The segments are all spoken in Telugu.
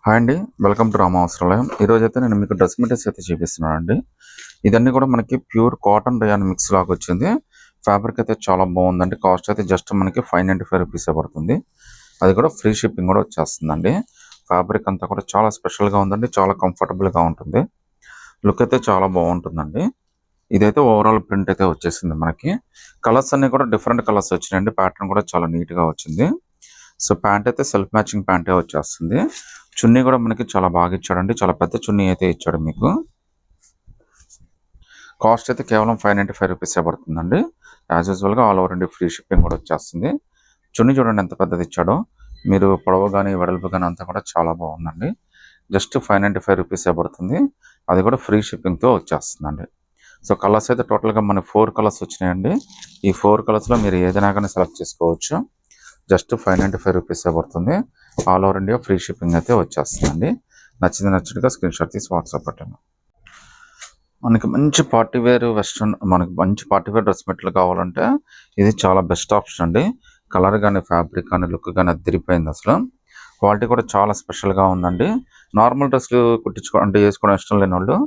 హాయ్ అండి. Welcome to Rama Vastralayam. ఈరోజైతే నేను మీకు డ్రెస్ మెటీరియల్స్ అయితే చూపిస్తున్నానండి. ఇదన్నీ కూడా మనకి ప్యూర్ కాటన్ రేయాన్ మిక్స్ లాగా వచ్చింది. ఫ్యాబ్రిక్ అయితే చాలా బాగుందండి. కాస్ట్ అయితే జస్ట్ మనకి 595 రూపీసే పడుతుంది. అది కూడా ఫ్రీ షిప్పింగ్ కూడా వచ్చేస్తుందండి. ఫ్యాబ్రిక్ అంతా కూడా చాలా స్పెషల్గా ఉందండి. చాలా కంఫర్టబుల్గా ఉంటుంది. లుక్ అయితే చాలా బాగుంటుందండి. ఇదైతే ఓవరాల్ ప్రింట్ అయితే వచ్చేసింది మనకి. కలర్స్ అన్ని కూడా డిఫరెంట్ కలర్స్ వచ్చినాయండి. ప్యాటర్న్ కూడా చాలా నీట్గా వచ్చింది. సో ప్యాంట్ అయితే సెల్ఫ్ మ్యాచింగ్ ప్యాంటే వచ్చేస్తుంది. చున్నీ కూడా మనకి చాలా బాగా ఇచ్చాడండి. చాలా పెద్ద చున్నీ అయితే ఇచ్చాడు మీకు. కాస్ట్ అయితే కేవలం 595 రూపీసే పడుతుందండి. యాజ్ యూజువల్గా all over India free shipping కూడా వచ్చేస్తుంది. చున్నీ చూడండి ఎంత పెద్దది ఇచ్చాడో. మీరు పొడవు కానీ వెడల్పు కానీ అంతా కూడా చాలా బాగుందండి. జస్ట్ 595 రూపీసే పడుతుంది. అది కూడా ఫ్రీ షిప్పింగ్తో వచ్చేస్తుందండి. సో కలర్స్ అయితే టోటల్గా మనకి 4 కలర్స్ వచ్చినాయండి. ఈ 4 కలర్స్లో మీరు ఏదైనా కానీ సెలెక్ట్ చేసుకోవచ్చు. జస్ట్ 595 రూపీసే పడుతుంది. All over India free shipping అయితే వచ్చేస్తుందండి. నచ్చినట్టుగా స్క్రీన్ షాట్ తీసి వాట్సాప్ పెట్టండి. మనకి మంచి పార్టీవేర్ వెస్ట్రన్, మనకి మంచి పార్టీవేర్ డ్రెస్ మెటీరియల్ కావాలంటే ఇది చాలా బెస్ట్ ఆప్షన్ అండి. కలర్ కానీ ఫ్యాబ్రిక్ కానీ లుక్ కానీ అదిరిపోయింది అసలు. క్వాలిటీ కూడా చాలా స్పెషల్గా ఉందండి. నార్మల్ డ్రెస్లు అంటే వేసుకోవడం ఇష్టం లేని వాళ్ళు,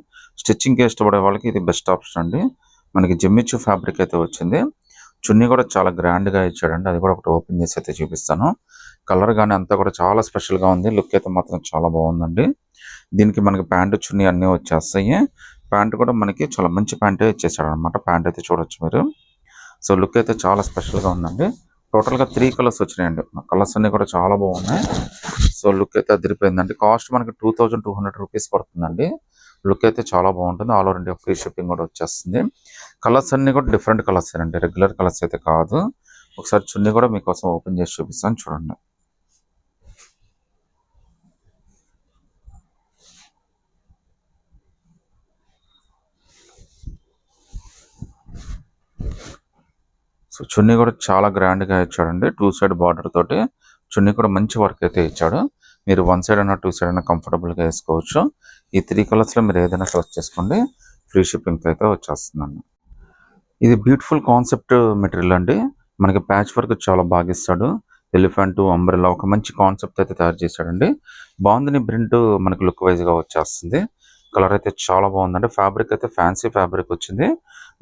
స్టిచ్చింగ్కి ఇష్టపడే వాళ్ళకి ఇది బెస్ట్ ఆప్షన్ అండి. మనకి జిమ్మిచ్చు ఫ్యాబ్రిక్ అయితే వచ్చింది. చున్నీ కూడా చాలా గ్రాండ్గా ఇచ్చాడండి. అది కూడా ఒకటి ఓపెన్ చేసి అయితే చూపిస్తాను. కలర్ కానీ అంతా కూడా చాలా స్పెషల్గా ఉంది. లుక్ అయితే మాత్రం చాలా బాగుందండి. దీనికి మనకి ప్యాంటు చున్నీ అన్నీ వచ్చేస్తాయి. ప్యాంట్ కూడా మనకి చాలా మంచి ప్యాంటే ఇచ్చేసాడు అనమాట. ప్యాంట్ అయితే చూడొచ్చు మీరు. సో లుక్ అయితే చాలా స్పెషల్గా ఉందండి. టోటల్గా 3 కలర్స్ వచ్చినాయండి. కలర్స్ అన్నీ కూడా చాలా బాగున్నాయి. సో లుక్ అయితే అదిరిపోయిందండి. కాస్ట్ మనకి 2200 రూపీస్ పడుతుందండి. లుక్ అయితే చాలా బాగుంటుంది. All over India free shipping కూడా వచ్చేస్తుంది. కలర్స్ అన్నీ కూడా డిఫరెంట్ కలర్స్ అండి, రెగ్యులర్ కలర్స్ అయితే కాదు. ఒకసారి చున్నీ కూడా మీకోసం ఓపెన్ చేసి చూపిస్తాను చూడండి. సో చున్నీ కూడా చాలా గ్రాండ్గా ఇచ్చాడండి. 2 సైడ్ బార్డర్ తోటి చున్నీ కూడా మంచి వర్క్ అయితే ఇచ్చాడు. మీరు 1 సైడ్ అయినా 2 సైడ్ అయినా కంఫర్టబుల్గా వేసుకోవచ్చు. ఈ 3 కలర్స్లో మీరు ఏదైనా సెలెక్ట్ చేసుకోండి. ఫ్రీ షిప్పింగ్తో అయితే వచ్చేస్తుందండి. ఇది బ్యూటిఫుల్ కాన్సెప్ట్ మెటీరియల్ అండి. మనకి ప్యాచ్ వర్క్ చాలా బాగా ఇస్తాడు. ఎలిఫెంట్, అంబ్రెల్లా ఒక మంచి కాన్సెప్ట్ అయితే తయారు చేశాడండి. బాగుంది ప్రింట్, మనకి లుక్ వైజ్గా వచ్చేస్తుంది. కలర్ అయితే చాలా బాగుందండి. ఫ్యాబ్రిక్ అయితే ఫ్యాన్సీ ఫ్యాబ్రిక్ వచ్చింది.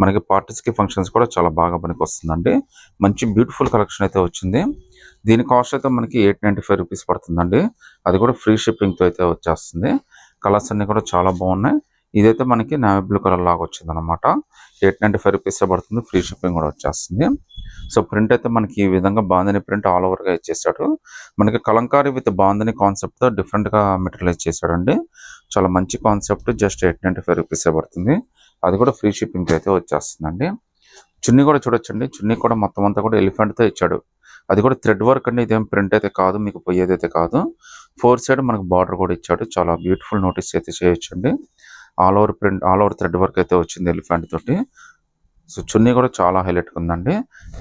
మనకి పార్టీస్కి ఫంక్షన్స్ కూడా చాలా బాగా పనికి వస్తుందండి. మంచి బ్యూటిఫుల్ కలెక్షన్ అయితే వచ్చింది. దీని కాస్ట్ అయితే మనకి 895 రూపీస్ పడుతుందండి. అది కూడా ఫ్రీ షిప్పింగ్తో అయితే వచ్చేస్తుంది. కలర్స్ అన్నీ కూడా చాలా బాగున్నాయి. ఇదైతే మనకి నేవీ బ్లూ కలర్ లాగా వచ్చింది అనమాట. 895 రూపీసే పడుతుంది. ఫ్రీ షిప్పింగ్ కూడా వచ్చేస్తుంది. సో ప్రింట్ అయితే మనకి ఈ విధంగా బాందని ప్రింట్ ఆల్ ఓవర్గా ఇచ్చేసాడు. మనకి కలంకారీ విత్ బాందని కాన్సెప్ట్తో డిఫరెంట్గా మెటీరియల్ ఇచ్చేసాడండి. చాలా మంచి కాన్సెప్ట్. జస్ట్ 895 రూపీసే పడుతుంది. అది కూడా ఫ్రీ షిప్పింగ్ అయితే వచ్చేస్తుందండి. చున్నీ కూడా చూడొచ్చండి. చున్నీ కూడా మొత్తం అంతా కూడా ఎలిఫెంట్తో ఇచ్చాడు. అది కూడా థ్రెడ్ వర్క్ అండి. ఇదేం ప్రింట్ అయితే కాదు, మీకు పోయేదైతే కాదు. 4 సైడ్ మనకు బార్డర్ కూడా ఇచ్చాడు. చాలా బ్యూటిఫుల్ నోటీస్ అయితే చేయొచ్చండి. All over print, all over thread work అయితే వచ్చింది ఎలిఫెంట్ తోటి. సో చున్నీ కూడా చాలా హైలైట్గా ఉందండి.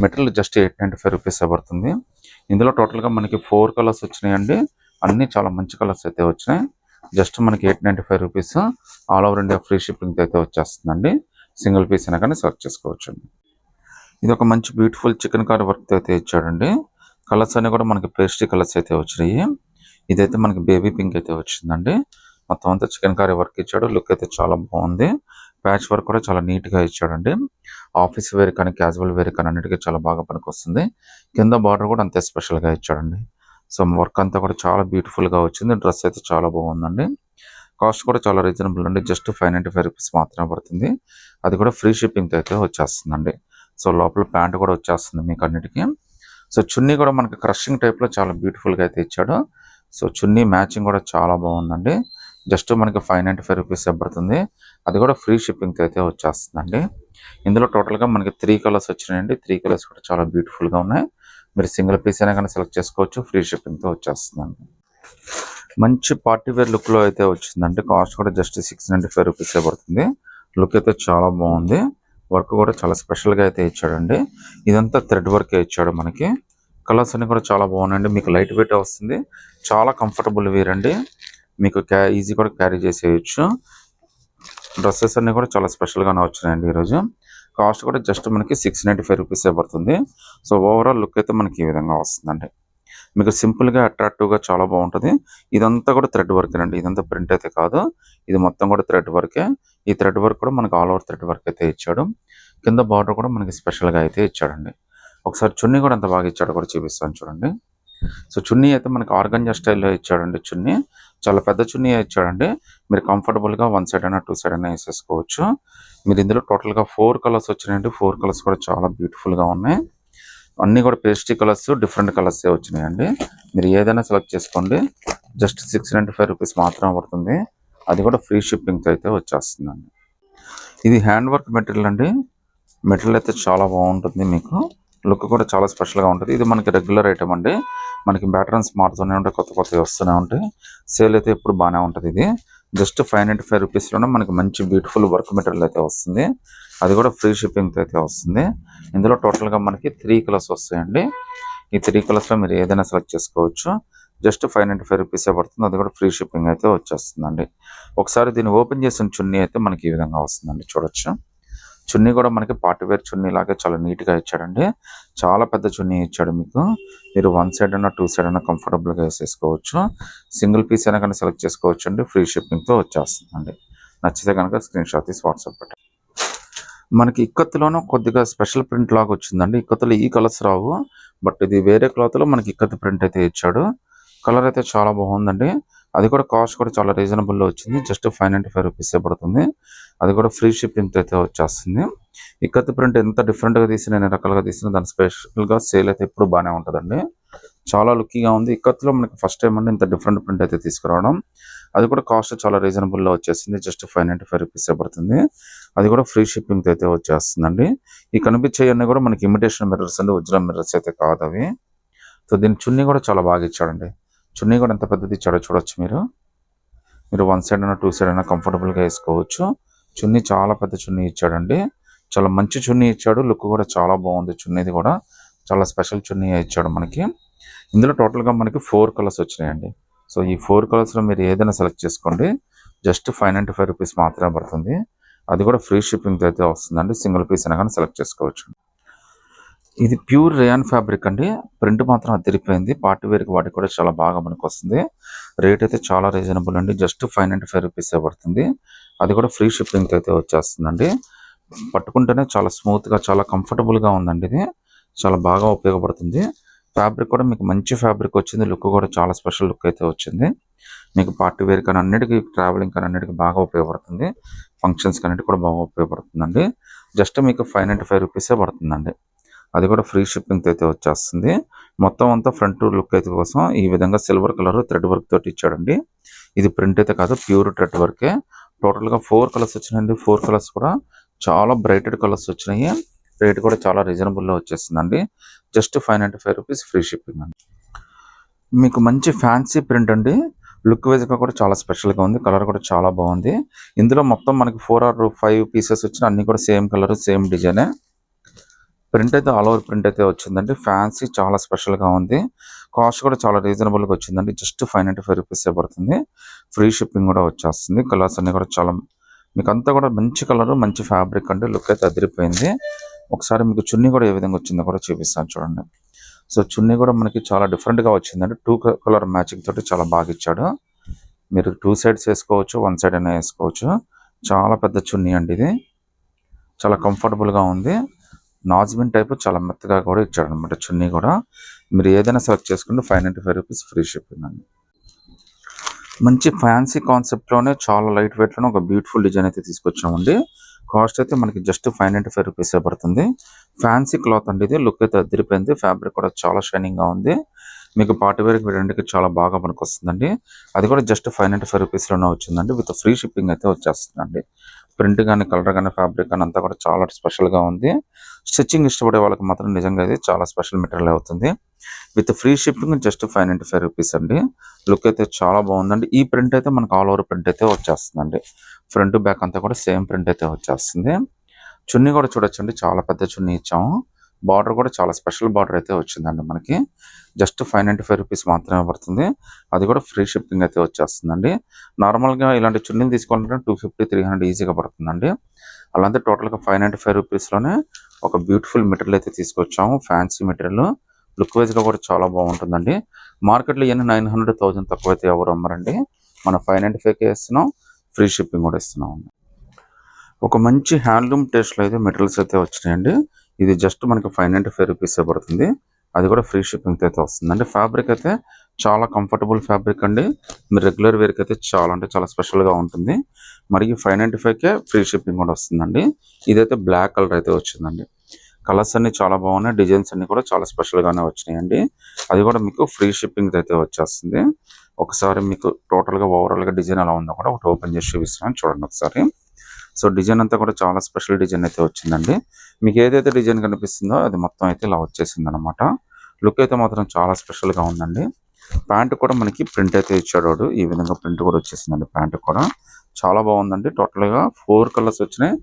మెటీరియల్ జస్ట్ 895 రూపీసే పడుతుంది. ఇందులో టోటల్గా మనకి 4 కలర్స్ వచ్చినాయండి. అన్నీ చాలా మంచి కలర్స్ అయితే వచ్చినాయి. జస్ట్ మనకి 895 rupees. All over India free shipping అయితే వచ్చేస్తుందండి. సింగిల్ పీస్ అయినా కానీ సెలెక్ట్ చేసుకోవచ్చు అండి. ఇది ఒక మంచి బ్యూటిఫుల్ చికెన్ కారీ వర్క్ అయితే ఇచ్చాడండి. కలర్స్ అన్నీ కూడా మనకి పేస్ట్రీ కలర్స్ అయితే వచ్చినాయి. ఇదైతే మనకి బేబీ పింక్ అయితే వచ్చిందండి. మొత్తం అంతా చికెన్ కారీ వర్క్ ఇచ్చాడు. లుక్ అయితే చాలా బాగుంది. ప్యాచ్ వర్క్ కూడా చాలా నీట్గా ఇచ్చాడండి. ఆఫీస్ వేర్ కానీ క్యాజువల్ వేర్ కానీ అన్నిటికీ చాలా బాగా పనికొస్తుంది. కింద బార్డర్ కూడా అంతే స్పెషల్గా ఇచ్చాడండి. సో వర్క్ అంతా కూడా చాలా బ్యూటిఫుల్గా వచ్చింది. డ్రెస్ అయితే చాలా బాగుందండి. కాస్ట్ కూడా చాలా రీజనబుల్ అండి. జస్ట్ 595 రూపీస్ మాత్రమే పడుతుంది. అది కూడా ఫ్రీ షిప్పింగ్తో అయితే వచ్చేస్తుందండి. సో లోపల ప్యాంట్ కూడా వచ్చేస్తుంది మీకు అన్నిటికీ. సో చున్నీ కూడా మనకి క్రషింగ్ టైప్లో చాలా బ్యూటిఫుల్గా అయితే ఇచ్చాడు. సో చున్నీ మ్యాచింగ్ కూడా చాలా బాగుందండి. జస్ట్ మనకి 595 రూపీస్ పడుతుంది. అది కూడా ఫ్రీ షిప్పింగ్తో అయితే వచ్చేస్తుందండి. ఇందులో టోటల్గా మనకి 3 కలర్స్ వచ్చినాయండి. 3 కలర్స్ కూడా చాలా బ్యూటిఫుల్గా ఉన్నాయి. మీరు సింగిల్ పీస్ అయినా కానీ సెలెక్ట్ చేసుకోవచ్చు. ఫ్రీ షిప్పింగ్తో వచ్చేస్తుందండి. మంచి పార్టీవేర్ లుక్లో అయితే వచ్చిందండి. కాస్ట్ కూడా జస్ట్ 695 రూపీసే పడుతుంది. లుక్ అయితే చాలా బాగుంది. వర్క్ కూడా చాలా స్పెషల్గా అయితే ఇచ్చాడండి. ఇదంతా థ్రెడ్ వర్కే ఇచ్చాడు మనకి. కలర్స్ అన్ని కూడా చాలా బాగున్నాయండి. మీకు లైట్ వెయిట్ వస్తుంది. చాలా కంఫర్టబుల్ వేర్ అండి. మీకు ఈజీ కూడా క్యారీ చేసేయచ్చు. డ్రెస్సెస్ అన్నీ కూడా చాలా స్పెషల్గానే వచ్చినాయండి ఈరోజు. కాస్ట్ కూడా జస్ట్ మనకి 695 రూపీసే పడుతుంది. సో ఓవరాల్ లుక్ అయితే మనకి ఈ విధంగా వస్తుందండి. మీకు సింపుల్గా అట్రాక్టివ్గా చాలా బాగుంటుంది. ఇదంతా కూడా థ్రెడ్ వర్క్ అండి. ఇదంతా ప్రింట్ అయితే కాదు, ఇది మొత్తం కూడా థ్రెడ్ వర్కే. ఈ థ్రెడ్ వర్క్ కూడా మనకు ఆల్ ఓవర్ థ్రెడ్ వర్క్ అయితే ఇచ్చాడు. కింద బార్డర్ కూడా మనకి స్పెషల్గా అయితే ఇచ్చాడండి. ఒకసారి చున్నీ కూడా ఎంత బాగా ఇచ్చాడో కూడా చూపిస్తాను చూడండి. సో చున్నీ అయితే మనకి ఆర్గంజా స్టైల్లో ఇచ్చాడండి. చున్నీ చాలా పెద్ద చున్నీ ఇచ్చాడండి. మీరు కంఫర్టబుల్గా వన్ సైడ్ అయినా టూ సైడ్ అయినా వేసేసుకోవచ్చు. మీరు ఇందులో టోటల్గా 4 కలర్స్ వచ్చినాయండి. 4 కలర్స్ కూడా చాలా బ్యూటిఫుల్గా ఉన్నాయి. అన్నీ కూడా పేస్ట్రీ కలర్స్, డిఫరెంట్ కలర్స్ వచ్చినాయండి. మీరు ఏదైనా సెలెక్ట్ చేసుకోండి. జస్ట్ 695 రూపీస్ మాత్రం పడుతుంది. అది కూడా ఫ్రీ షిప్పింగ్తో అయితే వచ్చేస్తుందండి. ఇది హ్యాండ్ వర్క్ మెటీరియల్ అండి. మెటీరియల్ అయితే చాలా బాగుంటుంది. మీకు లుక్ కూడా చాలా స్పెషల్గా ఉంటుంది. ఇది మనకి రెగ్యులర్ ఐటమ్ అండి. మనకి ప్యాటర్న్స్ మారుతూనే ఉంటాయి, కొత్త కొత్తవి వస్తూనే ఉంటాయి. సేల్ అయితే ఎప్పుడు బాగానే ఉంటుంది. ఇది జస్ట్ 595 రూపీస్లోనే మనకి మంచి బ్యూటిఫుల్ వర్క్ మెటీరియల్ అయితే వస్తుంది. అది కూడా ఫ్రీ షిప్పింగ్తో అయితే వస్తుంది. ఇందులో టోటల్గా మనకి 3 కలర్స్ వస్తాయండి. ఈ 3 కలర్స్లో మీరు ఏదైనా సెలెక్ట్ చేసుకోవచ్చు. జస్ట్ 595 రూపీసే పడుతుంది. అది కూడా ఫ్రీ షిప్పింగ్ అయితే వచ్చేస్తుందండి. ఒకసారి దీన్ని ఓపెన్ చేసిన చున్నీ అయితే మనకి ఈ విధంగా వస్తుందండి. చూడొచ్చు. చున్నీ కూడా మనకి పార్టీ వేర్ చున్నీ లాగా చాలా నీట్గా ఇచ్చాడండి. చాలా పెద్ద చున్నీ ఇచ్చాడు మీకు. మీరు వన్ సైడ్ అయినా టూ సైడ్ అయినా కంఫర్టబుల్గా వేసేసుకోవచ్చు. సింగిల్ పీస్ అయినా కానీ సెలెక్ట్ చేసుకోవచ్చు అండి. ఫ్రీ షిప్పింగ్తో వచ్చేస్తుందండి. నచ్చితే కనుక స్క్రీన్ షాట్ తీసి వాట్సాప్ పెట్టండి. మనకి ఇక్కత్తులోనూ కొద్దిగా స్పెషల్ ప్రింట్ లాగా వచ్చిందండి. ఇక్కత్తులో ఈ కలర్స్ రావు, బట్ ఇది వేరే క్లాత్లో మనకి ఇక్కత్ ప్రింట్ అయితే ఇచ్చాడు. కలర్ అయితే చాలా బాగుందండి. అది కూడా కాస్ట్ కూడా చాలా రీజనబుల్లో వచ్చింది. జస్ట్ 595 రూపీసే పడుతుంది. అది కూడా ఫ్రీ షిప్పింగ్తో అయితే వచ్చేస్తుంది. ఇక్కత్ ప్రింట్ ఎంత డిఫరెంట్గా తీసిన, ఎన్ని రకాలుగా తీసిన, దాని స్పెషల్గా సేల్ అయితే ఎప్పుడు బాగానే ఉంటుందండి. చాలా లుక్కీగా ఉంది. ఇక్కత్తులో మనకి ఫస్ట్ టైం అండి ఇంత డిఫరెంట్ ప్రింట్ అయితే తీసుకురావడం. అది కూడా కాస్ట్ చాలా రీజనబుల్లో వచ్చేసింది. జస్ట్ 595 రూపీసే పడుతుంది. అది కూడా ఫ్రీ షిప్పింగ్తో అయితే వచ్చేస్తుందండి. ఈ కనిపించేవన్నీ కూడా మనకి ఇమిటేషన్ మిర్రర్స్ అండి, ఒరిజినల్ మిర్రర్స్ అయితే కాదు అవి. సో దీని చున్నీ కూడా చాలా బాగా ఇచ్చాడండి. చున్నీ కూడా ఎంత పెద్దది ఇచ్చాడో చూడొచ్చు మీరు. మీరు వన్ సైడ్ అయినా టూ సైడ్ అయినా కంఫర్టబుల్గా వేసుకోవచ్చు. చున్నీ చాలా పెద్ద చున్నీ ఇచ్చాడండి. చాలా మంచి చున్నీ ఇచ్చాడు. లుక్ కూడా చాలా బాగుంది. చున్నీది కూడా చాలా స్పెషల్ చున్నీ ఇచ్చాడు మనకి. ఇందులో టోటల్గా మనకి 4 కలర్స్ వచ్చినాయండి. సో ఈ 4 కలర్స్లో మీరు ఏదైనా సెలెక్ట్ చేసుకోండి. జస్ట్ 595 రూపీస్ మాత్రమే పడుతుంది. అది కూడా ఫ్రీ షిప్పింగ్తో అయితే వస్తుందండి. సింగిల్ పీస్ అయినా కానీ సెలెక్ట్ చేసుకోవచ్చు. ఇది ప్యూర్ రేయాన్ ఫ్యాబ్రిక్ అండి. ప్రింట్ మాత్రం అదిరిపోయింది. పార్టీ వేర్కి వాటికి కూడా చాలా బాగా మనకు వస్తుంది. రేట్ అయితే చాలా రీజనబుల్ అండి. జస్ట్ 595 రూపీసే పడుతుంది. అది కూడా ఫ్రీ షిప్పింగ్తో అయితే వచ్చేస్తుందండి. పట్టుకుంటేనే చాలా స్మూత్గా, చాలా కంఫర్టబుల్గా ఉందండి. ఇది చాలా బాగా ఉపయోగపడుతుంది. ఫ్యాబ్రిక్ కూడా మీకు మంచి ఫ్యాబ్రిక్ వచ్చింది. లుక్ కూడా చాలా స్పెషల్ లుక్ అయితే వచ్చింది. మీకు పార్టీ వేర్ కానీ అన్నిటికీ, ట్రావెలింగ్ కానీ అన్నిటికీ బాగా ఉపయోగపడుతుంది. ఫంక్షన్స్ అన్నిటికీ కూడా బాగా ఉపయోగపడుతుందండి. జస్ట్ మీకు 595 రూపీసే పడుతుందండి. అది కూడా ఫ్రీ షిప్పింగ్తో అయితే వచ్చేస్తుంది. మొత్తం అంతా ఫ్రంట్ లుక్ అయితే కోసం ఈ విధంగా సిల్వర్ కలర్ థ్రెడ్ వర్క్ తోటి ఇచ్చాడండి. ఇది ప్రింట్ అయితే కాదు, ప్యూర్ థ్రెడ్ వర్కే. టోటల్గా 4 కలర్స్ వచ్చినాయండి. 4 కలర్స్ కూడా చాలా బ్రైటెడ్ కలర్స్ వచ్చినాయి. రేట్ కూడా చాలా రీజనబుల్లో వచ్చేస్తుందండి. జస్ట్ 595 రూపీస్ ఫ్రీ షిప్పింగ్ అండి. మీకు మంచి ఫ్యాన్సీ ప్రింట్ అండి. లుక్ వైజ్గా కూడా చాలా స్పెషల్గా ఉంది. కలర్ కూడా చాలా బాగుంది. ఇందులో మొత్తం మనకి 4 or 5 పీసెస్ వచ్చిన అన్ని కూడా సేమ్ కలర్, సేమ్ డిజైనే. ప్రింట్ అయితే ఆల్ ఓవర్ ప్రింట్ అయితే వచ్చిందండి. ఫ్యాన్సీ చాలా స్పెషల్గా ఉంది. కాస్ట్ కూడా చాలా రీజనబుల్గా వచ్చిందండి. జస్ట్ 595 రూపీసే పడుతుంది. ఫ్రీ షిప్పింగ్ కూడా వచ్చేస్తుంది. కలర్స్ అన్నీ కూడా చాలా మీకు అంతా కూడా మంచి కలర్, మంచి ఫ్యాబ్రిక్ అండి. లుక్ అయితే అదిరిపోయింది. ఒకసారి మీకు చున్నీ కూడా ఏ విధంగా వచ్చిందో కూడా చూపిస్తాను చూడండి. సో చున్నీ కూడా మనకి చాలా డిఫరెంట్గా వచ్చిందండి. 2 కలర్ మ్యాచింగ్ తోటి చాలా బాగా ఇచ్చాడు. మీరు 2 సైడ్స్ వేసుకోవచ్చు, 1 సైడ్ అయినా వేసుకోవచ్చు. చాలా పెద్ద చున్నీ అండి. ఇది చాలా కంఫర్టబుల్గా ఉంది. నాజ్మిన్ టైప్ చాలా మెత్తగా కూడా ఇచ్చాడు అనమాట. చున్నీ కూడా మీరు ఏదైనా సెలెక్ట్ చేసుకుంటే 595 రూపీస్ ఫ్రీ షిప్పింగ్ అండి. మంచి ఫ్యాన్సీ కాన్సెప్ట్లోనే చాలా లైట్ వెయిట్లోనే ఒక బ్యూటిఫుల్ డిజైన్ అయితే తీసుకొచ్చామండి. కాస్ట్ అయితే మనకి జస్ట్ 595 రూపీసే పడుతుంది. ఫ్యాన్సీ క్లాత్ అండి. ఇది లుక్ అయితే అదిరిపోయింది. ఫ్యాబ్రిక్ కూడా చాలా షైనింగ్గా ఉంది. మీకు పార్టీ వేర్కి రెండుకి చాలా బాగా మనకు వస్తుందండి. అది కూడా జస్ట్ 595 రూపీస్లోనే వచ్చిందండి. విత్ ఫ్రీ షిప్పింగ్ అయితే వచ్చేస్తుందండి. ప్రింట్ కానీ, కలర్ కానీ, ఫ్యాబ్రిక్ కానీ అంతా కూడా చాలా స్పెషల్గా ఉంది. స్టిచ్చింగ్ ఇష్టపడే వాళ్ళకి మాత్రం నిజంగా ఇది చాలా స్పెషల్ మెటీరియల్ అవుతుంది. With free shipping just 595 rupees అండి. లుక్ అయితే చాలా బాగుందండి. ఈ ప్రింట్ అయితే మనకు ఆల్ ఓవర్ ప్రింట్ అయితే వచ్చేస్తుందండి. ఫ్రంట్ బ్యాక్ అంతా కూడా సేమ్ ప్రింట్ అయితే వచ్చేస్తుంది. చున్నీ కూడా చూడొచ్చండి. చాలా పెద్ద చున్నీ ఇచ్చాము. బార్డర్ కూడా చాలా స్పెషల్ బార్డర్ అయితే వచ్చిందండి మనకి. జస్ట్ 595 రూపీస్ మాత్రమే పడుతుంది. అది కూడా ఫ్రీ షిప్పింగ్ అయితే వచ్చేస్తుందండి. నార్మల్గా ఇలాంటి చున్నీలు తీసుకోవాలంటే 250, 300 ఈజీగా పడుతుందండి. అలాంటి టోటల్గా 595 రూపీస్లోనే ఒక బ్యూటిఫుల్ మెటీరియల్ అయితే తీసుకొచ్చాము. ఫ్యాన్సీ మెటీరియల్ లుక్ వైజ్గా కూడా చాలా బాగుంటుందండి. మార్కెట్లో ఇవన్నీ 900-1000 తక్కువైతే ఎవరు అమ్మరండి. మనం 595కే ఇస్తున్నాం, ఫ్రీ షిప్పింగ్ కూడా ఇస్తున్నాం. ఒక మంచి హ్యాండ్లూమ్ టేస్ట్లో అయితే మెటీరియల్స్ అయితే వచ్చినాయండి. ఇది జస్ట్ మనకి 595 రూపీసే పడుతుంది. అది కూడా ఫ్రీ షిప్పింగ్తో అయితే వస్తుంది. అంటే ఫ్యాబ్రిక్ అయితే చాలా కంఫర్టబుల్ ఫ్యాబ్రిక్ అండి. మీరు రెగ్యులర్ వేర్కి అయితే చాలా అంటే చాలా స్పెషల్గా ఉంటుంది. మరియు 595కే ఫ్రీ షిప్పింగ్ కూడా వస్తుందండి. ఇదైతే బ్లాక్ కలర్ అయితే వచ్చిందండి. కలర్స్ అన్ని చాలా బాగున్నాయి. డిజైన్స్ అన్ని కూడా చాలా స్పెషల్గానే వచ్చినాయండి. అది కూడా మీకు ఫ్రీ షిప్పింగ్ అయితే వచ్చేస్తుంది. ఒకసారి మీకు టోటల్గా ఓవరాల్గా డిజైన్ ఎలా ఉందో కూడా ఒకటి ఓపెన్ చేసి చూపిస్తున్నాను, చూడండి ఒకసారి. సో డిజైన్ అంతా కూడా చాలా స్పెషల్ డిజైన్ అయితే వచ్చిందండి. మీకు ఏదైతే డిజైన్ కనిపిస్తుందో అది మొత్తం అయితే ఇలా వచ్చేసింది అనమాట. లుక్ అయితే మాత్రం చాలా స్పెషల్గా ఉందండి. ప్యాంట్ కూడా మనకి ప్రింట్ అయితే ఇచ్చాడు వాడు. ఈ విధంగా ప్రింట్ కూడా వచ్చేసిందండి. ప్యాంట్ కూడా చాలా బాగుందండి. టోటల్గా 4 కలర్స్ వచ్చినాయి.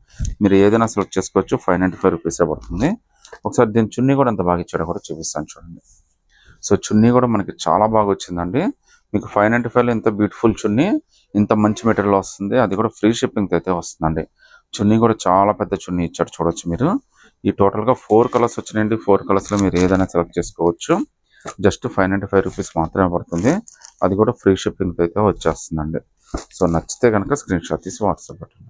మీరు ఏదైనా సెలెక్ట్ చేసుకోవచ్చు. 595 రూపీసే పడుతుంది. ఒకసారి దీని చున్నీ కూడా ఎంత బాగా ఇచ్చాడో కూడా చూపిస్తాను చూడండి. సో చున్నీ కూడా మనకి చాలా బాగా వచ్చిందండి. మీకు 595లో ఇంత బ్యూటిఫుల్ చున్నీ, ఇంత మంచి మెటీరియల్ వస్తుంది. అది కూడా ఫ్రీ షిప్పింగ్ అయితే వస్తుందండి. చున్నీ కూడా చాలా పెద్ద చున్నీ ఇచ్చాడు, చూడొచ్చు మీరు. ఈ టోటల్గా 4 కలర్స్ వచ్చినాయండి. 4 కలర్స్లో మీరు ఏదైనా సెలెక్ట్ చేసుకోవచ్చు. జస్ట్ 595 రూపీస్ మాత్రమే పడుతుంది. అది కూడా ఫ్రీ షిప్పింగ్ అయితే వచ్చేస్తుందండి. సో నచ్చితే కనుక స్క్రీన్ షాట్ తీసి వాట్సాప్ పెట్టండి.